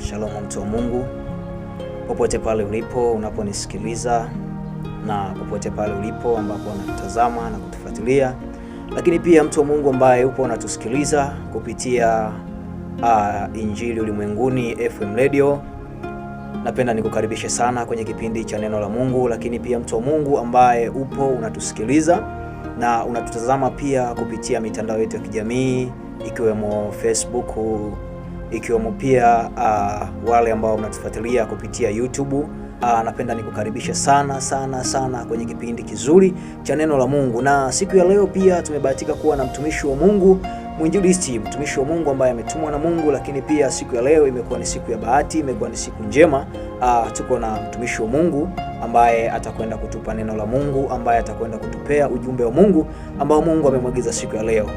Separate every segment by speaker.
Speaker 1: Shalom mtu wa Mungu, popote pale ulipo unaponisikiliza na popote pale ulipo ambapo unatazama na kutufuatilia, lakini pia mtu wa Mungu ambaye upo unatusikiliza kupitia Injili Ulimwenguni FM Radio, napenda nikukaribishe sana kwenye kipindi cha neno la Mungu. Lakini pia mtu wa Mungu ambaye upo unatusikiliza na unatutazama pia kupitia mitandao yetu ya kijamii ikiwemo Facebook, ikiwemo pia wale ambao mnatufuatilia kupitia YouTube, napenda nikukaribisha sana kwenye kipindi kizuri cha neno la Mungu. Na siku ya leo pia tumebahatika kuwa na mtumishi wa Mungu, mwinjilisti, mtumishi wa Mungu ambaye ametumwa na Mungu. Lakini pia siku ya leo imekuwa ni siku ya bahati, imekuwa ni siku njema. Tuko na mtumishi wa Mungu ambaye atakwenda kutupa neno la Mungu, ambaye atakwenda kutupea ujumbe wa Mungu ambao Mungu amemwagiza siku ya leo.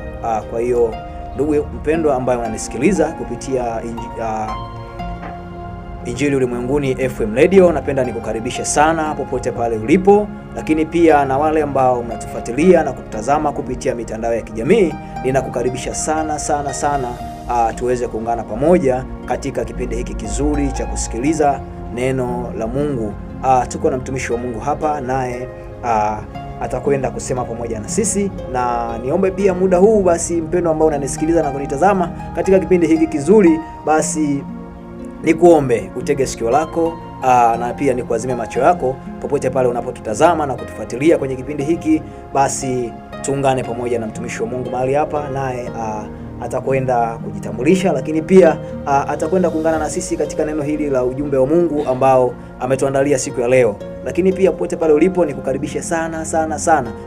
Speaker 1: Kwa hiyo ndugu mpendwa ambaye unanisikiliza kupitia Injili Ulimwenguni FM Radio, napenda nikukaribisha sana popote pale ulipo. Lakini pia na wale ambao mnatufuatilia na kutazama kupitia mitandao ya kijamii, ninakukaribisha sana tuweze kuungana pamoja katika kipindi hiki kizuri cha kusikiliza neno la Mungu. Tuko na mtumishi wa Mungu hapa, naye atakwenda kusema pamoja na sisi. Na niombe pia muda huu basi, mpendwa ambao unanisikiliza na kunitazama katika kipindi hiki kizuri, basi nikuombe utege sikio lako na pia nikuazime macho yako popote pale unapotutazama na kutufuatilia kwenye kipindi hiki. Basi tuungane pamoja na mtumishi wa Mungu mahali hapa, naye atakwenda kujitambulisha, lakini pia atakwenda kuungana na sisi katika neno hili la ujumbe wa Mungu ambao ametuandalia siku ya leo. Lakini pia popote pale ulipo nikukaribishe sana.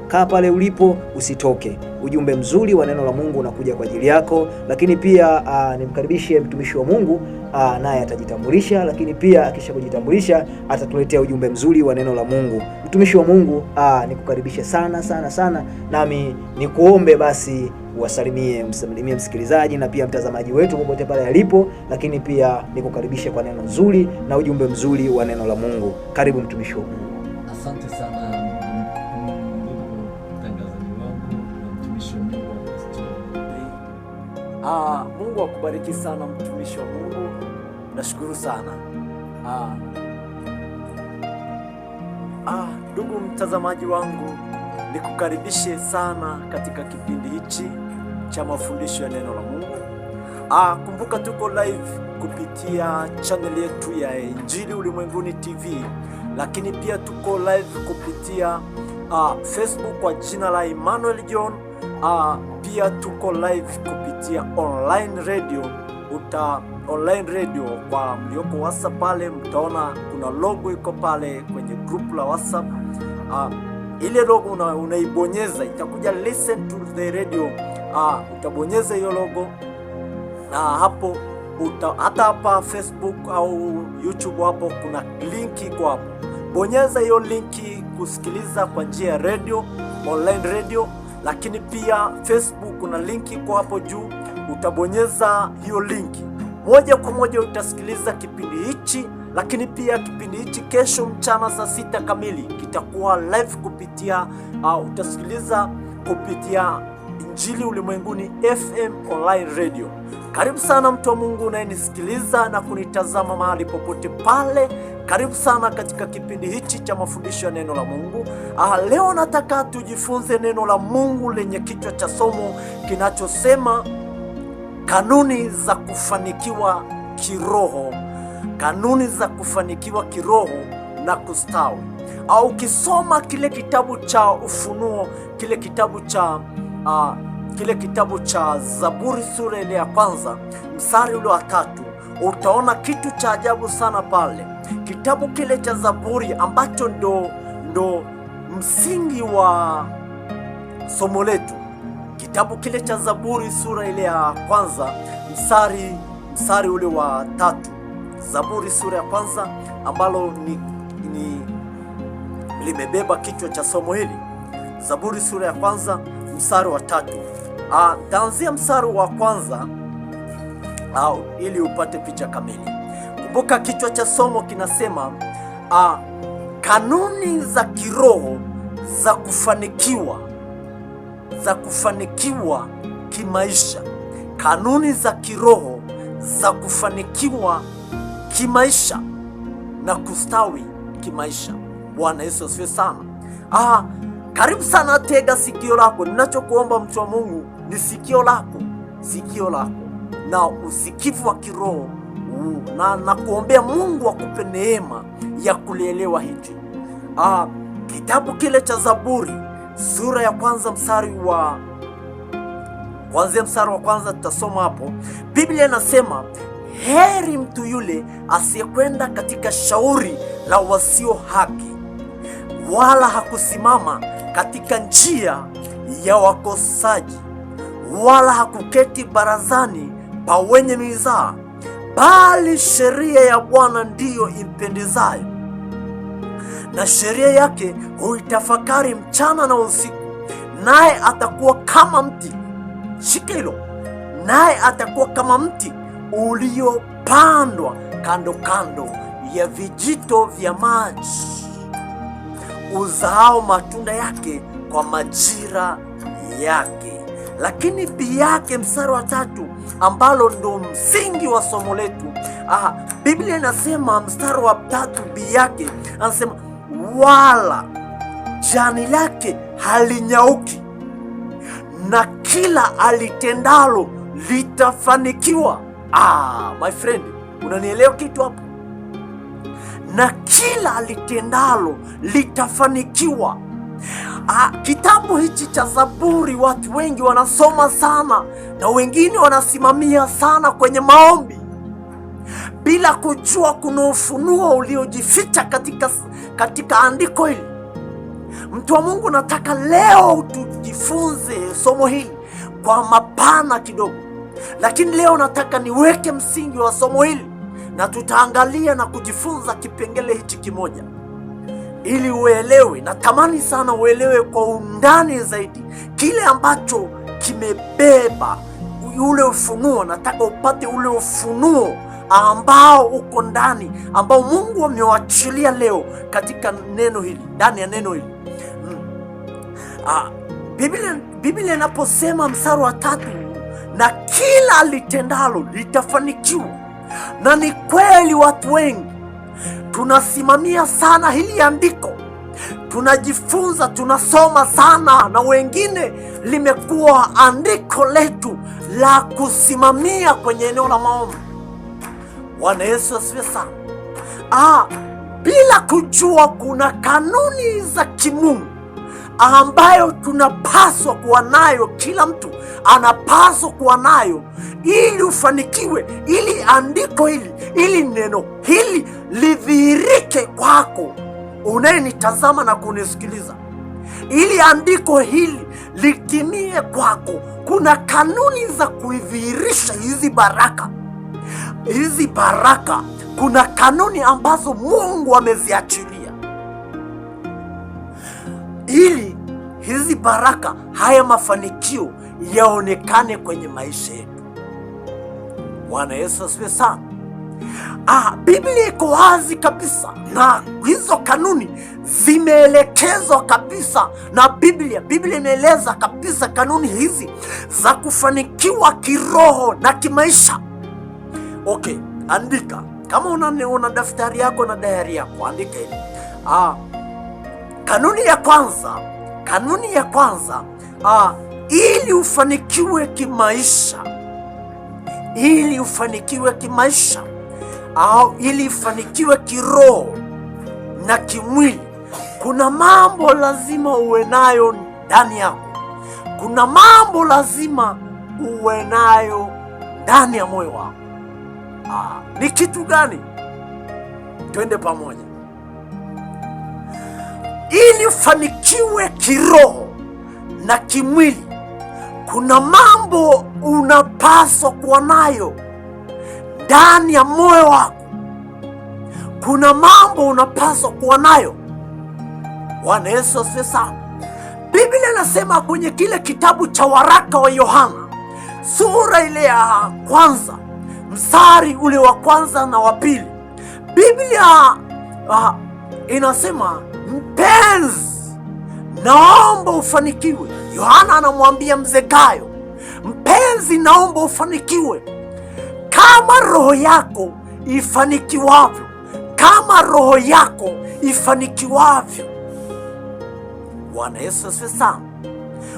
Speaker 1: Kaa pale ulipo, usitoke. Ujumbe mzuri wa neno la Mungu unakuja kwa ajili yako. Lakini pia nimkaribishe mtumishi wa Mungu, naye atajitambulisha, lakini pia akisha kujitambulisha atatuletea ujumbe mzuri wa neno la Mungu. Mtumishi wa Mungu, nikukaribishe sana, nami nikuombe basi uwasalimie msikilizaji na pia mtazamaji wetu popote pale alipo. Lakini pia nikukaribishe kwa neno nzuri na ujumbe mzuri wa neno la Mungu. Karibu mtumishi wa Mungu.
Speaker 2: Asante sana ndugu mtangazaji wangu na mtumishi wa Mungu. Mungu akubariki sana mtumishi wa Mungu. Nashukuru sana. Ndugu mtazamaji wangu, nikukaribishe sana katika kipindi hichi cha mafundisho ya neno la Mungu. Kumbuka tuko live kupitia channel yetu ya Injili Ulimwenguni TV, lakini pia tuko live kupitia Facebook kwa jina la Emmanuel John. Pia tuko live kupitia online radio. Online radio kwa mlioko WhatsApp pale, mtaona kuna logo iko pale kwenye group la WhatsApp. Ile logo unaibonyeza itakuja listen to the radio. Utabonyeza hiyo logo na hapo hata hapa Facebook au YouTube hapo kuna linki iko hapo. Bonyeza hiyo linki kusikiliza kwa njia ya radio, online radio. Lakini pia Facebook kuna linki iko hapo juu, utabonyeza hiyo linki moja kwa moja utasikiliza kipindi hichi. Lakini pia kipindi hichi kesho mchana saa 6 kamili kitakuwa live kupitia utasikiliza kupitia Injili Ulimwenguni FM online radio. Karibu sana mtu wa Mungu unayenisikiliza na kunitazama mahali popote pale. Karibu sana katika kipindi hichi cha mafundisho ya neno la Mungu. Leo nataka tujifunze neno la Mungu lenye kichwa cha somo kinachosema kanuni za kufanikiwa kiroho. Kanuni za kufanikiwa kiroho na kustawi. Ukisoma kile kitabu cha Ufunuo, kile kitabu cha Zaburi sura ile ya kwanza mstari ule wa 3, utaona kitu cha ajabu sana pale. Kitabu kile cha Zaburi ambacho ndo msingi wa somo letu. Kitabu kile cha Zaburi sura ile ya kwanza mstari ule wa 3. Zaburi sura ya kwanza ambalo ni limebeba kichwa cha somo hili. Zaburi sura ya kwanza mstari wa 3. Taanzia mstari wa kwanza ili upate picha kamili. Kumbuka kichwa cha somo kinasema kanuni za kiroho za kufanikiwa kimaisha. Kanuni za kiroho za kufanikiwa kimaisha na kustawi kimaisha. Bwana Yesu asifiwe sana. Karibu sana, tega sikio lako. Ninachokuomba mtu wa Mungu ni sikio lako na usikivu wa kiroho, na kuombea Mungu akupe neema ya kulielewa hichi. Kitabu kile cha Zaburi sura ya kwanza kuanzia mstari wa kwanza tutasoma hapo. Biblia inasema, heri mtu yule asiyekwenda katika shauri la wasio haki, wala hakusimama katika njia ya wakosaji, wala hakuketi barazani pa wenye mizaa, bali sheria ya Bwana ndiyo impendezayo, na sheria yake huitafakari mchana na usiku. Naye atakuwa kama mti, shika hilo, naye atakuwa kama mti uliopandwa kando kando ya vijito vya maji, uzaao matunda yake kwa majira yake. Lakini bii yake, mstari wa 3, ambalo ndo msingi wa somo letu. Biblia inasema mstari wa 3, bii yake anasema, wala jani lake halinyauki, na kila alitendalo litafanikiwa. My friend, unanielewa kitu hapo? Na kila alitendalo litafanikiwa. Kitabu hichi cha Zaburi watu wengi wanasoma sana, na wengine wanasimamia sana kwenye maombi, bila kujua kuna ufunuo uliojificha katika andiko hili. Mtu wa Mungu, nataka leo tujifunze somo hili kwa mapana kidogo, lakini leo nataka niweke msingi wa somo hili, na tutaangalia na kujifunza kipengele hichi kimoja ili uelewe. Natamani sana uelewe kwa undani zaidi kile ambacho kimebeba ule ufunuo. Nataka upate ule ufunuo ambao uko ndani, ambao Mungu amewachilia leo katika neno hili, ndani ya neno hili. Biblia inaposema mstari wa 3, na kila litendalo litafanikiwa. Na ni kweli, watu wengi tunasimamia sana hili andiko, tunajifunza, tunasoma sana, na wengine limekuwa andiko letu la kusimamia kwenye eneo la maombi. Bwana Yesu asifiwe sana. Bila kujua kuna kanuni za kimungu ambayo tunapaswa kuwa nayo, kila mtu anapaswa kuwa nayo ili ufanikiwe, ili andiko hili, ili neno hili lidhihirike kwako unayenitazama na kunisikiliza, ili andiko hili litimie kwako. Kuna kanuni za kuidhihirisha hizi baraka. Kuna kanuni ambazo Mungu ameziachilia ili hizi baraka, haya mafanikio yaonekane kwenye maisha yetu. Bwana Yesu asifiwe sana. Biblia iko wazi kabisa, na hizo kanuni zimeelekezwa kabisa na Biblia. Biblia imeeleza kabisa kanuni hizi za kufanikiwa kiroho na kimaisha. Okay, andika. Kama una daftari yako na diary yako, andika hili. Kanuni ya kwanza, ili ufanikiwe kimaisha, au ili ufanikiwe kiroho na kimwili, kuna mambo lazima uwe nayo ndani yako. Kuna mambo lazima uwe nayo ndani ya moyo wako. Ni kitu gani? Twende pamoja. Ili ufanikiwe kiroho na kimwili, kuna mambo unapaswa kuwa nayo ndani ya moyo wako. Kuna mambo unapaswa kuwa nayo. Bwana Yesu asifiwe sana. Biblia inasema kwenye kile kitabu cha waraka wa Yohana sura ile ya kwanza, mstari ule wa kwanza na wa pili, Biblia inasema, mpenzi, naomba ufanikiwe. Yohana anamwambia mzee Gayo, mpenzi, naomba ufanikiwe kama roho yako ifanikiwavyo, kama roho yako ifanikiwavyo. Bwana Yesu asifiwe sana.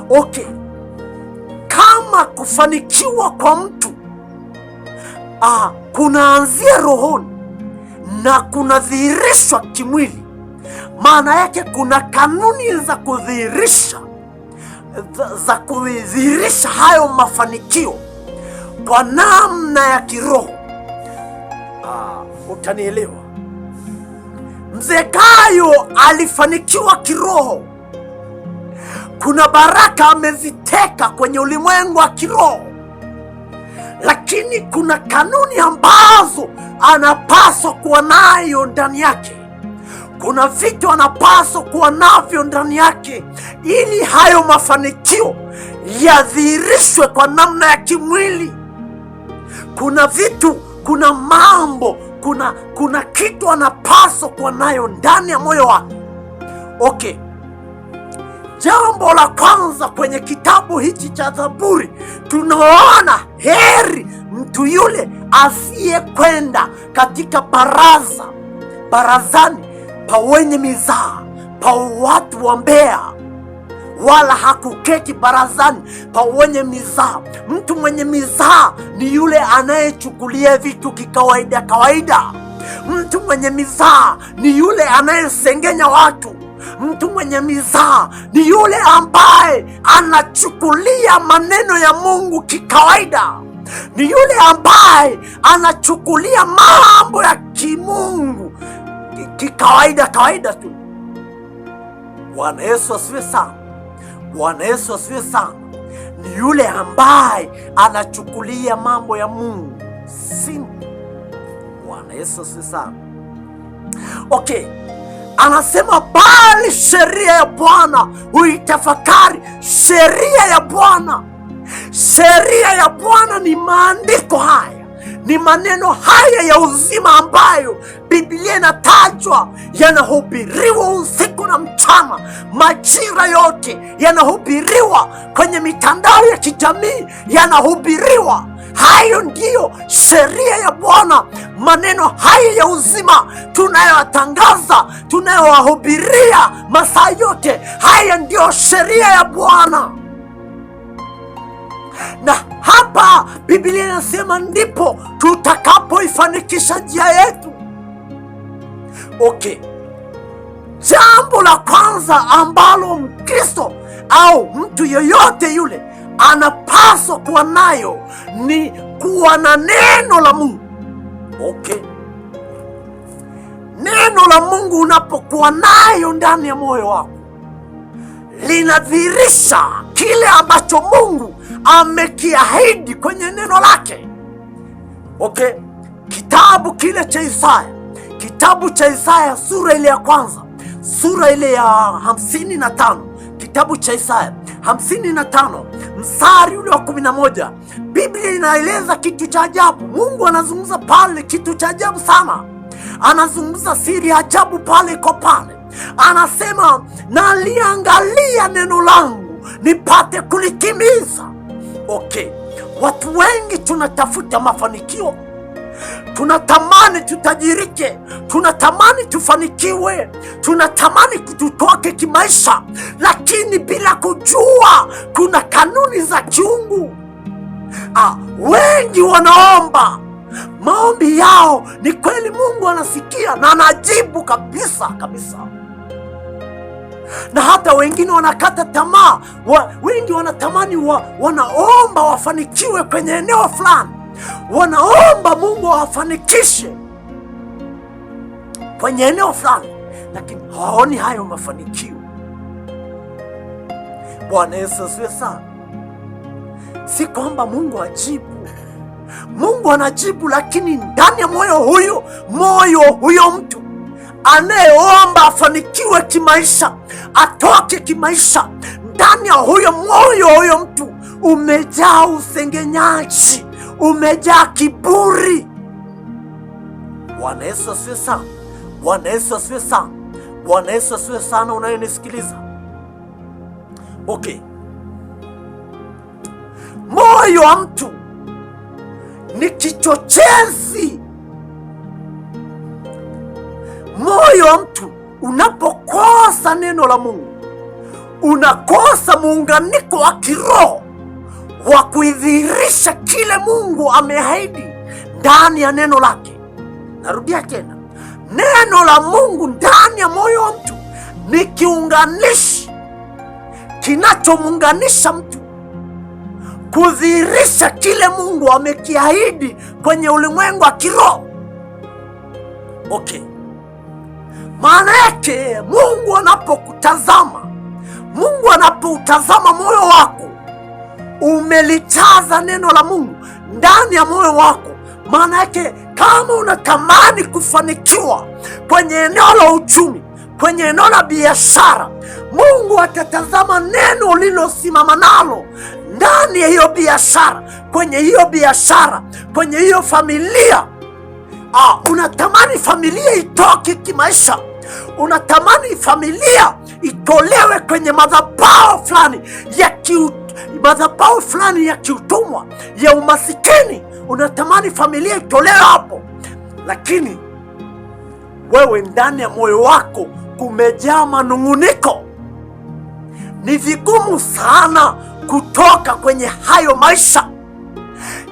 Speaker 2: Okay, kama kufanikiwa kwa mtu kunaanzia rohoni na kunadhihirishwa kimwili, maana yake kuna kanuni za kudhihirisha hayo mafanikio kwa namna ya kiroho. Utanielewa. Mzee Gayo alifanikiwa kiroho. Kuna baraka ameziteka kwenye ulimwengu wa kiroho, lakini kuna kanuni ambazo anapaswa kuwa nayo ndani yake. Kuna vitu anapaswa kuwa navyo ndani yake ili hayo mafanikio yadhihirishwe kwa namna ya kimwili. Kuna vitu, kuna mambo, kuna kitu anapaswa kuwa nayo ndani ya moyo wake. Okay, jambo la kwanza kwenye kitabu hichi cha Zaburi tunaona heri mtu yule asiyekwenda katika barazani pa wenye mizaa, pa watu wambea, wala hakuketi barazani pa wenye mizaa. Mtu mwenye mizaa ni yule anayechukulia vitu kawaida. Mtu mwenye mizaa ni yule anayesengenya watu. Mtu mwenye mizaa ni yule ambaye anachukulia maneno ya Mungu kikawaida. Ni yule ambaye anachukulia mambo ya kimungu kawaida tu. Bwana Yesu asifiwe sana. Bwana Yesu asifiwe sana. Ni yule ambaye anachukulia mambo ya Mungu simple. Bwana Yesu asifiwe sana. Okay, anasema bali sheria ya Bwana huitafakari. Sheria ya Bwana, sheria ya Bwana ni maandiko haya, ni maneno haya ya uzima ambayo Biblia inatajwa yanahubiriwa usiku na mchana, majira yote yanahubiriwa, kwenye mitandao ya kijamii yanahubiriwa. Hayo ndiyo sheria ya Bwana. Maneno haya ya uzima tunayotangaza, tunayowahubiria masaa yote, haya ndiyo sheria ya Bwana. Na hapa Biblia inasema ndipo tutakapoifanikisha njia yetu. Okay, jambo la kwanza ambalo Mkristo au mtu yoyote yule anapaswa kuwa nayo ni kuwa na neno la Mungu. Okay, neno la Mungu unapokuwa nayo ndani ya moyo wako, linadhihirisha kile ambacho Mungu amekiahidi kwenye neno lake. Okay, kitabu kile cha Isaya, kitabu cha Isaya sura ile ya kwanza, sura ile ya 55, kitabu cha Isaya 55 mstari ule wa 11, Biblia inaeleza kitu cha ajabu. Mungu anazungumza pale kitu cha ajabu sana, anazungumza siri ya ajabu pale kwa pale. Anasema, naliangalia neno langu nipate kulitimiza. Okay, watu wengi tunatafuta mafanikio, tunatamani tutajirike, tunatamani tufanikiwe, tunatamani tutoke kimaisha, lakini bila kujua kuna kanuni za kiungu. Wengi wanaomba, maombi yao ni kweli Mungu anasikia na anajibu kabisa, na hata wengine wanakata tamaa. Wengi wanatamani wanaomba wafanikiwe kwenye eneo fulani, wanaomba Mungu awafanikishe kwenye eneo fulani, lakini hawaoni hayo mafanikio. Bwana Yesu asifiwe sana. Si kwamba Mungu ajibu, Mungu anajibu, lakini ndani ya moyo huyo mtu anayeomba afanikiwe kimaisha, atoke kimaisha, ndani ya huyo mtu umejaa usengenyaji, umejaa kiburi. Bwana Yesu asifiwe sana. Bwana Yesu asifiwe sana. Bwana Yesu asifiwe sana unayenisikiliza. Okay, moyo wa mtu ni kichochezi moyo wa mtu unapokosa neno la Mungu, unakosa muunganiko wa kiroho wa kuidhihirisha kile Mungu ameahidi ndani ya neno lake. Narudia tena, neno la Mungu ndani ya moyo wa mtu ni kiunganishi kinachomuunganisha mtu kudhihirisha kile Mungu amekiahidi kwenye ulimwengu wa kiroho. Okay, maana yake Mungu anapoutazama moyo wako, umelijaza neno la Mungu ndani ya moyo wako. Maana yake kama unatamani kufanikiwa kwenye eneo la uchumi, kwenye eneo la biashara, Mungu atatazama neno ulilosimama nalo ndani ya hiyo biashara, kwenye hiyo familia. Unatamani familia itoke kimaisha, unatamani familia itolewe kwenye madhabahu fulani ya kiutumwa, ya umasikini. Unatamani familia itolewe hapo, lakini wewe ndani ya moyo wako kumejaa manung'uniko. Ni vigumu sana kutoka kwenye hayo maisha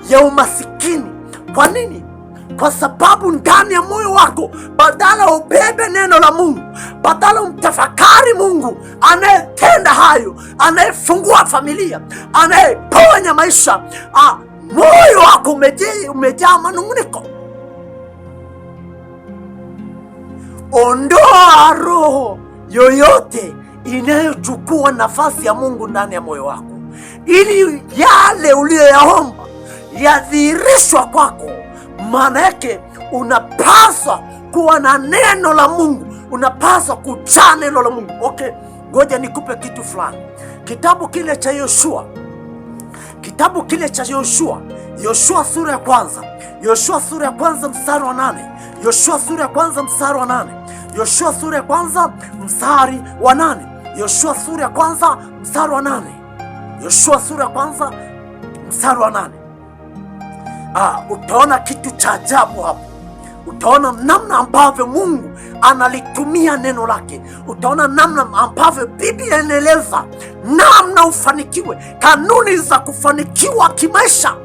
Speaker 2: ya umasikini. Kwa nini? Kwa sababu ndani ya moyo wako, badala ubebe neno la Mungu, badala umtafakari Mungu anayetenda hayo, anayefungua familia, anayeponya maisha, moyo wako umejaa manung'uniko. Ondoa roho yoyote inayochukua nafasi ya Mungu ndani ya moyo wako, ili yale uliyoyaomba yadhihirishwa kwako. Maana yake unapaswa kuwa na neno la Mungu, unapaswa kujaa neno la Mungu. Okay, ngoja nikupe kitu fulani. Kitabu kile cha Yoshua, Yoshua sura ya kwanza mstari wa 8. Yoshua sura ya kwanza mstari wa 8. Yoshua sura ya kwanza mstari wa 8. Yoshua sura ya kwanza mstari wa 8. Yoshua sura ya kwanza mstari wa 8. Utaona kitu cha ajabu hapo. Utaona namna ambavyo Mungu analitumia neno lake. Utaona namna ambavyo Biblia inaeleza namna ufanikiwe, kanuni za kufanikiwa kimaisha.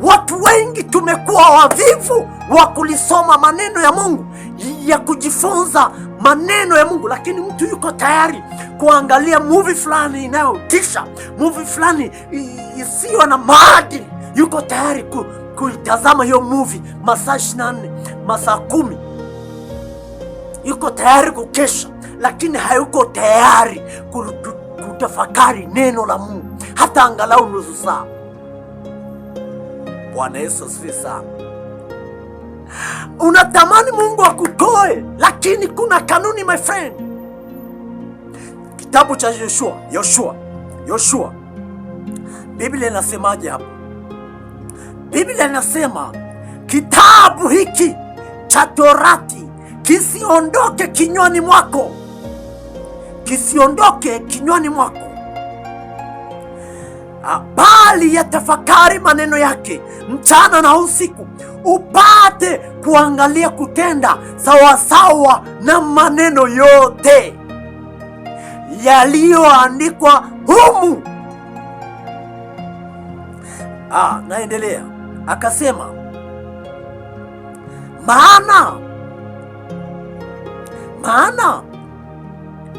Speaker 2: Watu wengi tumekuwa wavivu wa kulisoma maneno ya Mungu, ya kujifunza maneno ya Mungu, lakini mtu yuko tayari kuangalia movie fulani inayotisha, movie fulani isiyo na maadili. Yuko tayari kuitazama hiyo movie masaa 24, masaa 10. Yuko tayari kukesha, lakini hayuko tayari kutafakari neno la Mungu hata angalau nusu saa. Bwana Yesu asifiwe sana. Unatamani Mungu akutoe, lakini kuna kanuni, my friend. Kitabu cha Yoshua, Biblia inasemaje hapo? Biblia inasema kitabu hiki cha Torati kisiondoke kinywani mwako, bali yatafakari maneno yake mchana na usiku, upate kuangalia kutenda sawasawa na maneno yote yaliyoandikwa humu. Naendelea, akasema maana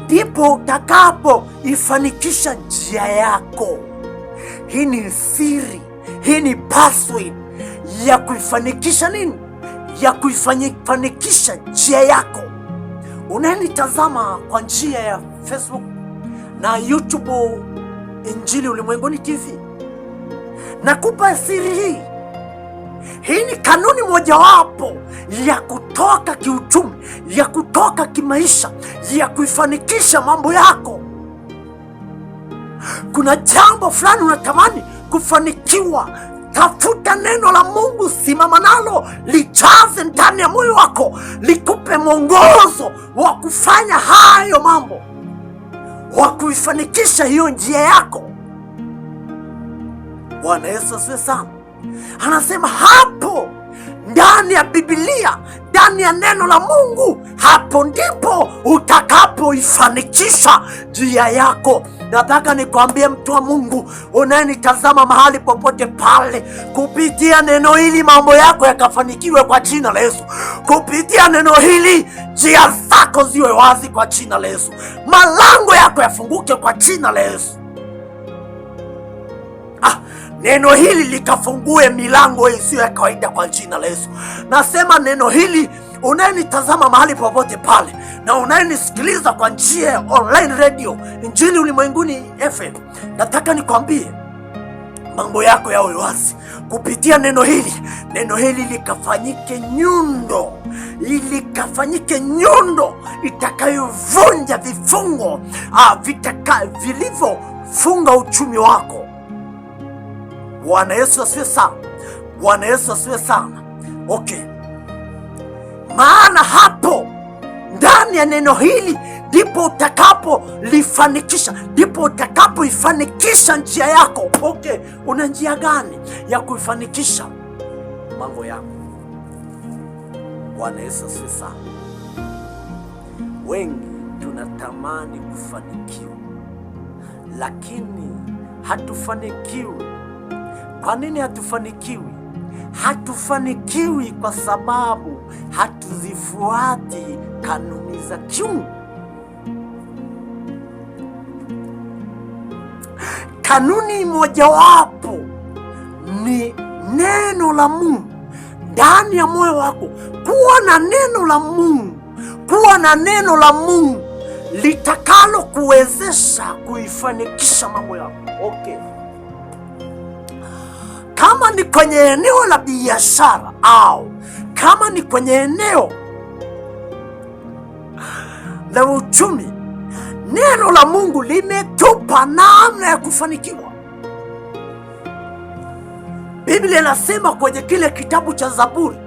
Speaker 2: ndipo utakapoifanikisha njia yako. Hii ni siri, hii ni password ya kuifanikisha nini? Ya kuifanikisha njia yako. Unanitazama kwa njia ya Facebook na YouTube, Injili Ulimwenguni TV. Nakupa siri hii. Hii ni kanuni mojawapo ya kutoka kiuchumi, ya kutoka kimaisha, ya kuifanikisha mambo yako. Kuna jambo fulani unatamani kufanikiwa, tafuta neno la Mungu, simama nalo, lijaze ndani ya moyo wako, likupe mwongozo wa kufanya hayo mambo, wa kuifanikisha hiyo njia yako. Bwana Yesu asifiwe sana. Anasema hapo ndani ya Biblia, ndani ya neno la Mungu, hapo ndipo utakapoifanikisha njia yako. Nataka nikwambie mtu wa Mungu unayenitazama mahali popote pale, kupitia neno hili mambo yako yakafanikiwe kwa jina la Yesu. Kupitia neno hili njia zako ziwe wazi kwa jina la Yesu. Malango yako yafunguke kwa jina la Yesu. Neno hili likafungue milango isiyo ya kawaida kwa jina la Yesu. Nasema neno hili unayenitazama mahali popote pale na unayenisikiliza kwa njia ya online radio Injili Ulimwenguni FM, nataka nikwambie mambo yako yawe wazi kupitia neno hili. Neno hili likafanyike nyundo itakayovunja vifungo vilivyofunga uchumi wako. Bwana Yesu asifiwe sana. Bwana Yesu asifiwe sana. Okay, maana hapo ndani ya neno hili ndipo utakapolifanikisha, ndipo utakapoifanikisha njia yako. Okay, una njia gani ya kuifanikisha mambo yako? Bwana Yesu asifiwe sana. Wengi tunatamani kufanikiwa, lakini hatufanikiwi. Kwa nini hatufanikiwi? Hatufanikiwi kwa sababu hatuzifuati kanuni za kiungu. Kanuni mojawapo ni neno la Mungu ndani ya moyo wako. Kuwa na neno la Mungu, kuwa na neno la Mungu litakalo kuwezesha kuifanikisha mambo yako. Okay, kama ni kwenye eneo la biashara au kama ni kwenye eneo la uchumi, neno la Mungu limetupa namna ya kufanikiwa. Biblia inasema kwenye kile kitabu cha Zaburi,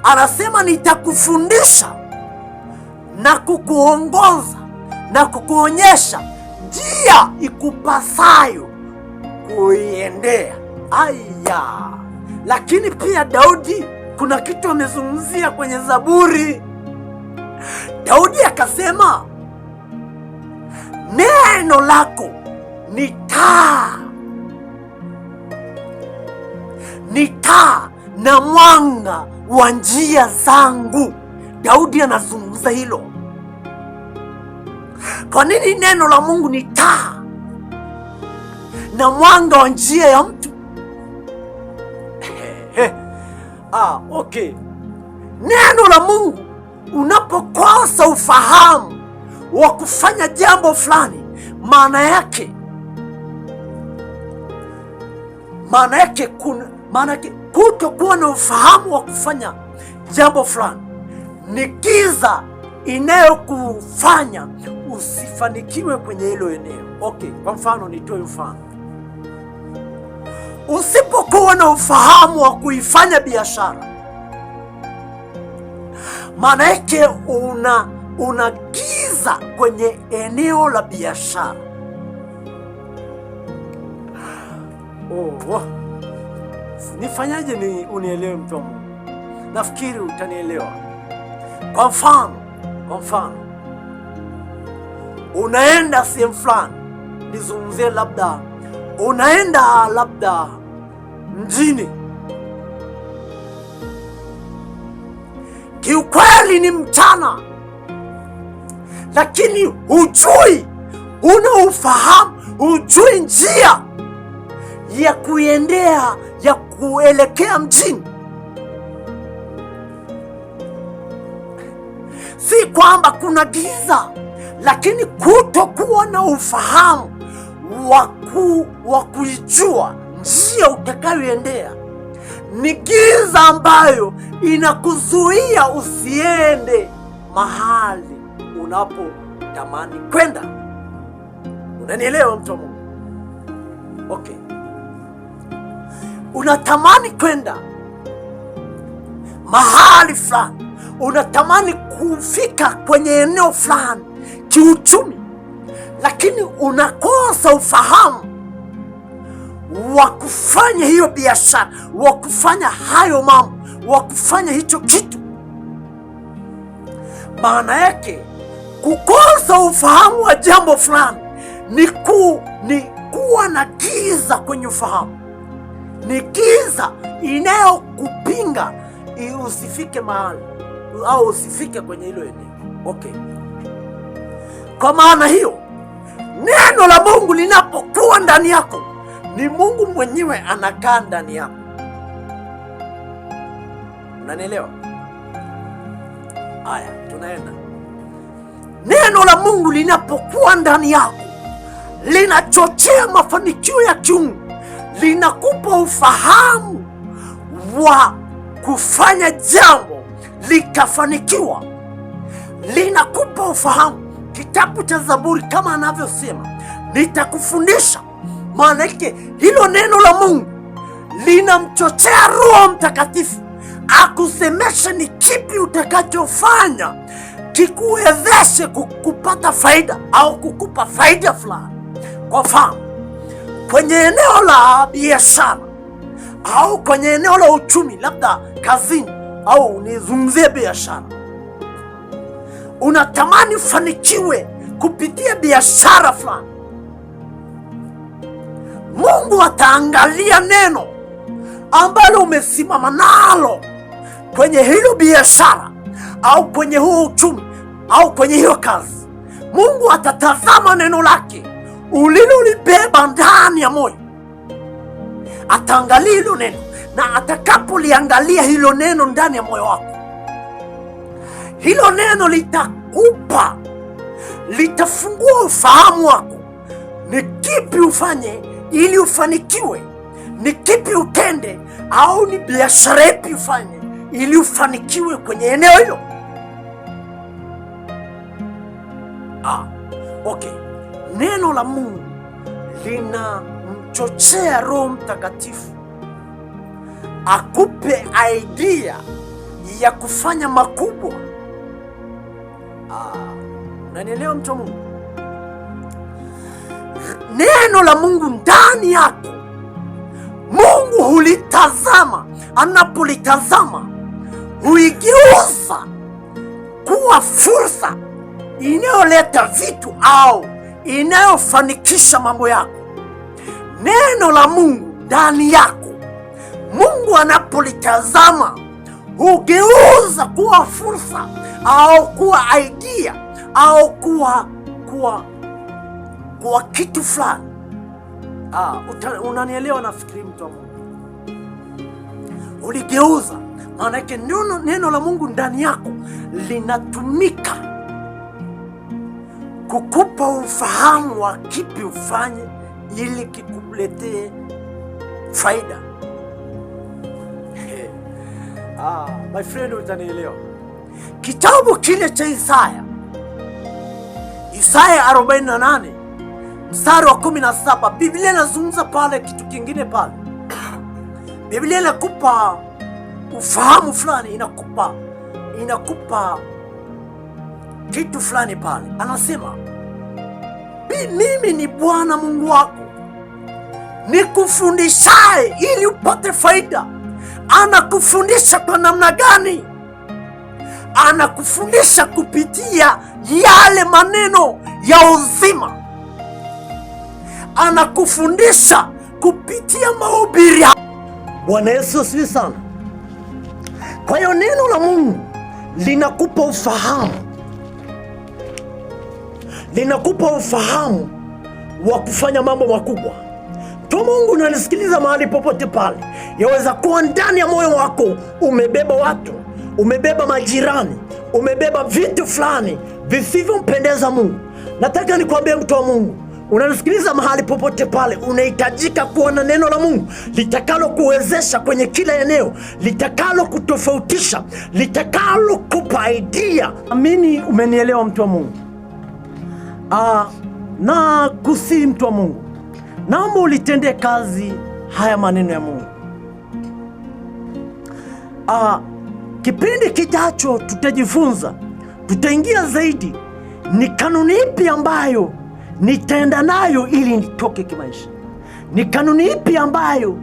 Speaker 2: anasema nitakufundisha na kukuongoza na kukuonyesha njia ikupasayo kuiendea. Aya, lakini pia Daudi kuna kitu amezungumzia kwenye Zaburi. Daudi akasema neno lako ni taa na mwanga wa njia zangu. Daudi anazungumza hilo. Kwa nini neno la Mungu ni taa na mwanga wa njia ya mtu? Okay. Neno la Mungu, unapokosa ufahamu wa kufanya jambo fulani, maana yake kutokuwa na ufahamu wa kufanya jambo fulani ni giza inayokufanya usifanikiwe kwenye hilo eneo. Okay, kwa mfano nitoe mfano. Usipokuwa na ufahamu wa kuifanya biashara, maana yake una giza kwenye eneo la biashara. Nifanyaje ni unielewe mtu wa Mungu? Nafikiri utanielewa. Kwa mfano unaenda sehemu fulani, nizungumzie labda unaenda labda mjini. Kiukweli ni mchana, lakini hujui, una ufahamu, hujui njia ya kuendea, ya kuelekea mjini. Si kwamba kuna giza, lakini kutokuwa na ufahamu wa kuijua njia utakayoendea ni giza ambayo inakuzuia usiende mahali unapotamani kwenda. Unanielewa mtu wa Mungu? Okay. Unatamani kwenda mahali fulani, unatamani kufika kwenye eneo fulani kiuchumi, lakini unakosa ufahamu wa kufanya hiyo biashara, wa kufanya hayo mambo, wa kufanya hicho kitu. Maana yake kukosa ufahamu wa jambo fulani ni kuwa na giza kwenye ufahamu, ni giza inayokupinga usifike mahali au usifike kwenye hilo eneo. Okay. Kwa maana hiyo, neno la Mungu linapokuwa ndani yako, ni Mungu mwenyewe anakaa ndani yako. Unanielewa? Haya, tunaenda. Neno la Mungu linapokuwa ndani yako, linachochea mafanikio ya kiungu, linakupa ufahamu wa kufanya jambo likafanikiwa, linakupa ufahamu. Kitabu cha Zaburi kama anavyosema, nitakufundisha. Maana yake hilo neno la Mungu linamchochea Roho Mtakatifu akusemeshe ni kipi utakachofanya kikuwezeshe kupata faida au kukupa faida fulani. Kwa mfano, kwenye eneo la biashara au kwenye eneo la uchumi, labda kazini, au nizungumzie biashara, unatamani ufanikiwe kupitia biashara fulani, Mungu ataangalia neno ambalo umesimama nalo kwenye hilo biashara au kwenye huo uchumi au kwenye hiyo kazi. Mungu atatazama neno lake ulilolibeba ndani ya moyo, ataangalia hilo neno, na atakapoliangalia hilo neno ndani ya moyo wako, hilo neno litafungua ufahamu wako. Ni kipi ufanye ili ufanikiwe, ni kipi utende, au ni biashara ipi ufanye ili ufanikiwe kwenye eneo hilo. Okay. Neno la Mungu linamchochea Roho Mtakatifu akupe idea ya kufanya makubwa. Unanielewa mtu wa Mungu? Neno la Mungu ndani yako, Mungu hulitazama. Anapolitazama huigeuza kuwa fursa inayoleta vitu au inayofanikisha mambo yako. Neno la Mungu ndani yako, Mungu anapolitazama hugeuza kuwa fursa au kuwa idea au kuwa kitu fulani. Unanielewa? Nafikiri mtu wa Mungu, uligeuza. Maana yake neno la Mungu ndani yako linatumika kukupa ufahamu wa kipi ufanye ili kikuletee faida. My friend, utanielewa. Kitabu kile cha Isaya 48 mstari wa 17, Biblia inazungumza pale kitu kingine pale. Biblia inakupa ufahamu fulani, inakupa kitu fulani pale. Anasema, mimi ni Bwana Mungu wako nikufundishaye ili upate faida. Anakufundisha kwa namna gani? Anakufundisha kupitia yale maneno ya uzima, anakufundisha kupitia mahubiri. Bwana Yesu asifiwe sana. Kwa hiyo neno la Mungu linakupa ufahamu wa kufanya mambo makubwa. Mtu Mungu unanisikiliza mahali popote pale, yaweza kuwa ndani ya moyo wako umebeba watu, umebeba majirani, umebeba vitu fulani visivyompendeza Mungu. Nataka nikwambie mtu wa Mungu, unanisikiliza mahali popote pale, unahitajika kuwa na neno la Mungu litakalo kuwezesha kwenye kila eneo, litakalo kutofautisha, litakalo kupa idea. Amini umenielewa mtu wa Mungu? Na kusi mtu wa Mungu, naomba ulitendee kazi haya maneno ya Mungu. Kipindi kijacho tutajifunza, tutaingia zaidi, ni kanuni ipi ambayo nitaenda nayo ili nitoke kimaisha, ni kanuni ipi ambayo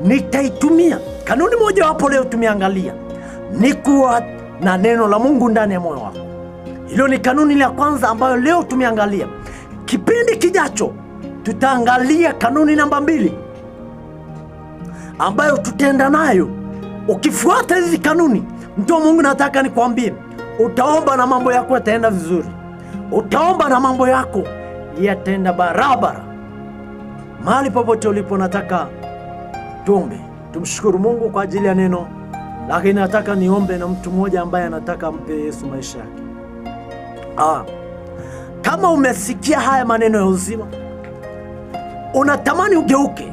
Speaker 2: nitaitumia. Kanuni moja wapo leo tumeangalia ni kuwa na neno la Mungu ndani ya moyo wako.
Speaker 3: Hilo ni kanuni la kwanza ambayo leo tumeangalia. Kipindi kijacho tutaangalia kanuni namba 2 ambayo tutaenda nayo. Ukifuata hizi kanuni, mtu wa Mungu, nataka nikwambie, utaomba na mambo yako yataenda vizuri. Utaomba na mambo yako yataenda barabara. Mahali popote ulipo, nataka tuombe, tumshukuru Mungu kwa ajili ya neno. Lakini nataka niombe na mtu mmoja ambaye anataka mpe Yesu maisha yake. Kama umesikia haya maneno ya uzima, unatamani ugeuke,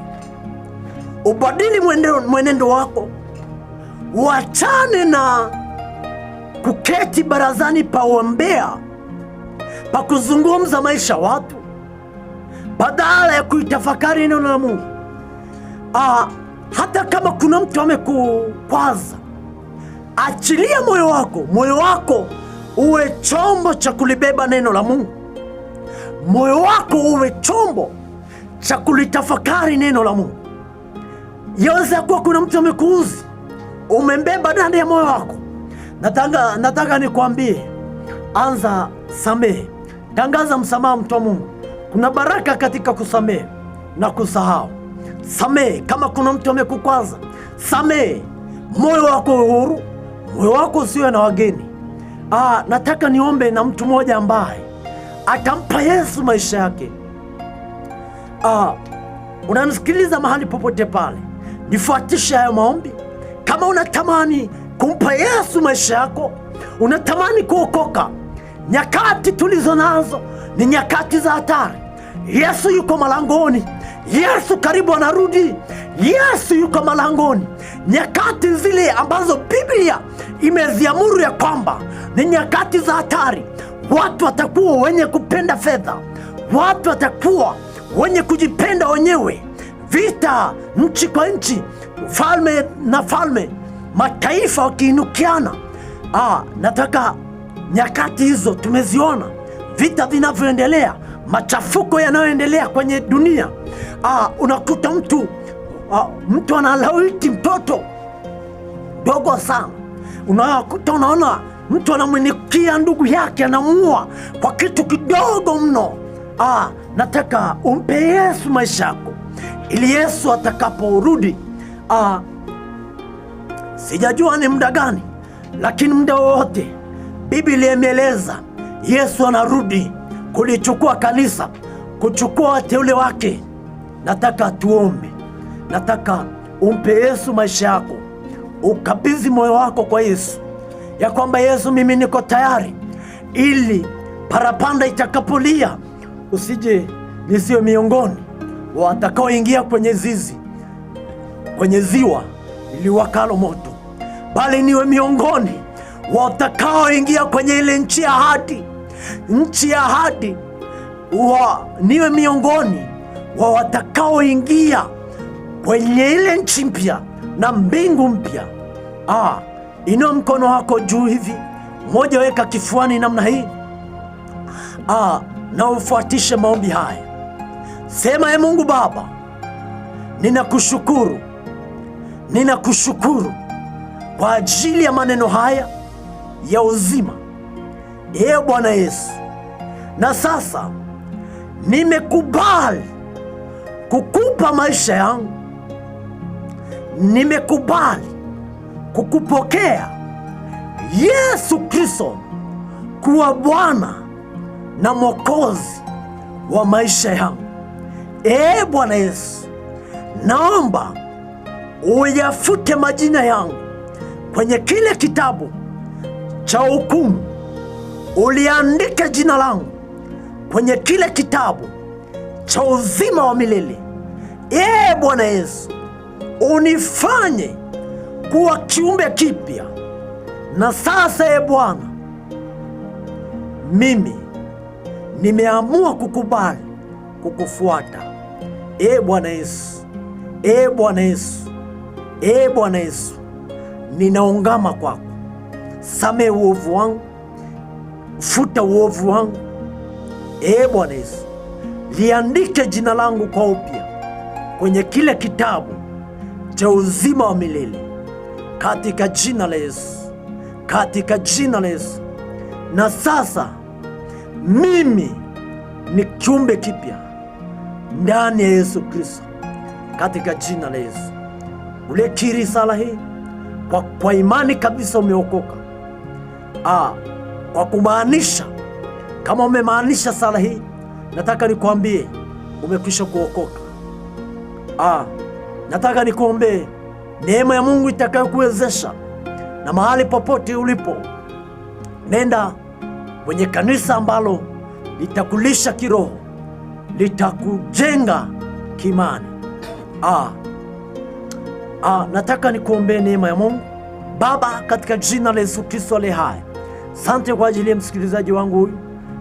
Speaker 3: ubadili mwenendo wako, uachane na kuketi barazani pa uombea, pa kuzungumza maisha watu, badala ya kuitafakari neno la Mungu. Hata kama kuna mtu amekukwaza, achilia moyo wako uwe chombo cha kulibeba neno la Mungu. Moyo wako uwe chombo cha kulitafakari neno la Mungu. Yaweza kuwa kuna mtu amekuuzi, umembeba ndani ya moyo wako. Nataka nikwambie, anza samehe. Tangaza msamaha, mtu wa Mungu. Kuna baraka katika kusamehe na kusahau. Samehe. Kama kuna mtu amekukwaza, samehe. Moyo wako uhuru, moyo wako usiwe na wageni. Nataka niombe na mtu mmoja ambaye atampa Yesu maisha yake. Unanisikiliza mahali popote pale, nifuatishe hayo maombi. Kama unatamani kumpa Yesu maisha yako, unatamani kuokoka, nyakati tulizo nazo ni nyakati za hatari. Yesu yuko malangoni. Yesu karibu anarudi. Yesu yuko malangoni. Nyakati zile ambazo Biblia imeziamuru ya kwamba ni nyakati za hatari. Watu watakuwa wenye kupenda fedha, watu watakuwa wenye kujipenda wenyewe, vita nchi kwa nchi, falme na falme, mataifa wakiinukiana. Nataka nyakati hizo tumeziona, vita vinavyoendelea, machafuko yanayoendelea kwenye dunia. Unakuta mtu analawiti mtoto dogo sana. Unaona mtu anamwinikia ndugu yake, anamuua kwa kitu kidogo mno. Nataka umpe Yesu maisha yako, ili Yesu atakaporudi, sijajua ni muda gani, lakini muda wowote Biblia imeeleza Yesu anarudi kulichukua kanisa, kuchukua wateule wake. Nataka tuombe. Nataka umpe Yesu maisha yako, ukabidhi moyo wako kwa Yesu, ya kwamba Yesu, mimi niko tayari, ili parapanda itakapolia nisiwe miongoni watakaoingia kwenye ziwa liwakalo moto, bali niwe miongoni watakaoingia kwenye ile nchi ya ahadi. Niwe miongoni wa watakaoingia kwenye ile nchi mpya na mbingu mpya. Inua mkono wako juu hivi, mmoja weka kifuani namna hii, na ufuatishe maombi haya. Sema: Ee Mungu Baba, ninakushukuru kwa ajili ya maneno haya ya uzima. Ee Bwana Yesu, na sasa nimekubali kukupa maisha yangu. Nimekubali kukupokea Yesu Kristo kuwa Bwana na Mwokozi wa maisha yangu. Ee Bwana Yesu, naomba uyafute majina yangu kwenye kile kitabu cha hukumu, uliandike jina langu kwenye kile kitabu cha uzima wa milele. Ee Bwana Yesu, unifanye kuwa kiumbe kipya. Na sasa, Ee Bwana, mimi nimeamua kukubali kukufuata. Ee Bwana Yesu, Ee Bwana Yesu, Ee Bwana Yesu, ninaungama kwako. Samehe uovu wangu, futa uovu wangu. Ee Bwana Yesu, liandike jina langu kwa upya kwenye kile kitabu cha uzima wa milele, katika jina la Yesu, katika jina la Yesu, na sasa mimi ni kiumbe kipya ndani ya Yesu Kristo, katika jina la Yesu. Ulekiri sala hii kwa imani kabisa umeokoka. Kwa kumaanisha, kama umemaanisha sala hii, nataka nikwambie umekwisha kuokoka. Nataka nikuombee neema ya Mungu itakayokuwezesha, na mahali popote ulipo, nenda kwenye kanisa ambalo litakulisha kiroho, litakujenga kimani. Nataka nikuombee neema ya Mungu. Baba, katika jina la Yesu Kristo aliye hai, asante kwa ajili ya msikilizaji wangu huyu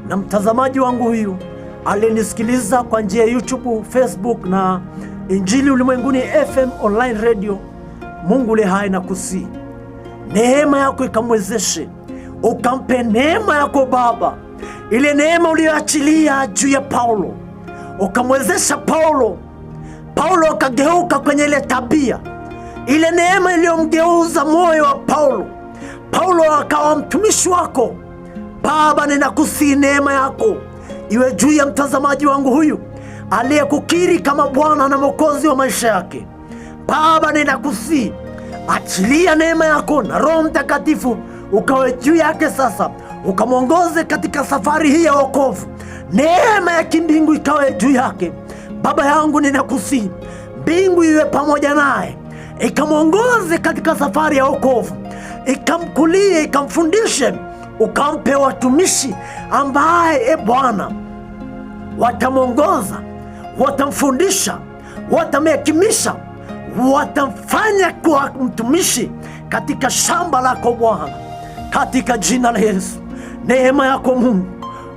Speaker 3: na mtazamaji wangu huyu aliyenisikiliza kwa njia ya YouTube, Facebook na Injili Ulimwenguni FM online radio. Mungu aliye hai, na kusi neema yako ikamwezeshe, ukampe neema yako Baba, ile neema uliyoachilia juu ya Paulo, ukamwezesha Paulo akageuka kwenye ile tabia, ile neema iliyomgeuza moyo wa Paulo akawa mtumishi wako. Baba, ninakusihi neema yako iwe juu ya mtazamaji wangu huyu aliyekukiri kama Bwana na Mwokozi wa maisha yake. Baba, ninakusihi achilia neema yako na Roho Mtakatifu ukawe juu yake sasa, ukamwongoze katika safari hii ya wokovu. Neema ya kimbingu ikawe juu yake. Baba yangu, ninakusihi mbingu iwe pamoja naye, ikamwongoze katika safari ya wokovu, ikamkulie, ikamfundishe, ukampe watumishi ambaye Bwana watamwongoza, watamfundisha, watamhekimisha, watamfanya kuwa mtumishi katika shamba lako Bwana, katika jina la Yesu. Neema yako Mungu,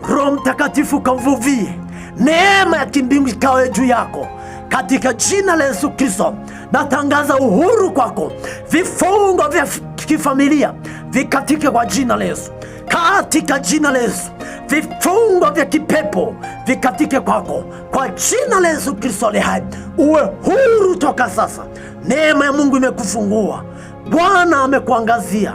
Speaker 3: Roho Mtakatifu kamvuvie, neema ya kimbingu ikawe juu yako, katika jina la Yesu Kristo. Natangaza uhuru kwako, vifungo vya kifamilia vikatike kwa jina la Yesu, katika jina la Yesu. Vifungo vya kipepo vikatike kwako kwa jina la Yesu Kristo aliye hai. Uwe huru toka sasa. Neema ya Mungu imekufungua. Bwana amekuangazia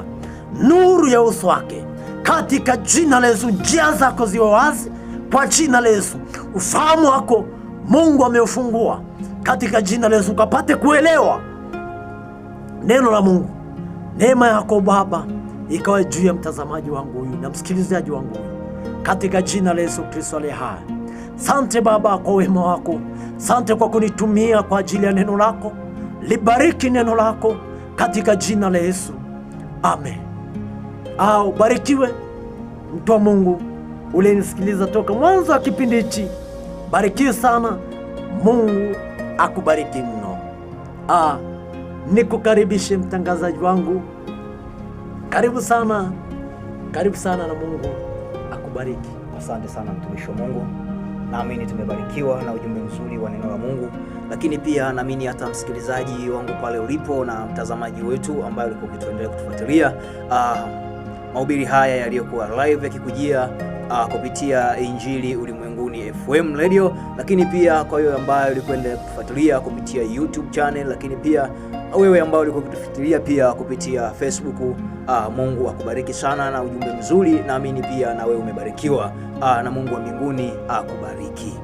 Speaker 3: nuru ya uso wake, katika jina la Yesu. Njia zako ziwe wazi kwa jina la Yesu. Ufahamu wako Mungu ameufungua katika jina la Yesu, ukapate kuelewa neno la Mungu. Neema yako Baba ikawa juu ya mtazamaji wangu huyu na msikilizaji wangu huyu, katika jina la Yesu Kristo aliye hai. Sante Baba kwa wema wako, sante kwa kunitumia kwa ajili ya neno lako. Libariki neno lako katika jina la Yesu, amen. Barikiwe mtu wa Mungu uliyenisikiliza toka mwanzo wa kipindi hichi. Barikiwe sana. Mungu akubariki mno. Nikukaribishe mtangazaji wangu, karibu sana na Mungu akubariki.
Speaker 1: Asante sana mtumishi wa Mungu. Naamini tumebarikiwa na ujumbe mzuri wa neno la Mungu, lakini pia naamini hata msikilizaji wangu pale ulipo na mtazamaji wetu ambaye ulikuwa ukituendelea kutufuatilia mahubiri haya yaliyokuwa live yakikujia kupitia Injili Ulimwenguni FM radio, lakini pia kwa wewe ambaye ulikwenda kutufuatilia kupitia YouTube channel, lakini pia wewe ambaye ulikuwa kutufuatilia pia kupitia Facebook. Mungu akubariki sana na ujumbe mzuri. Naamini pia na wewe umebarikiwa na Mungu wa mbinguni akubariki.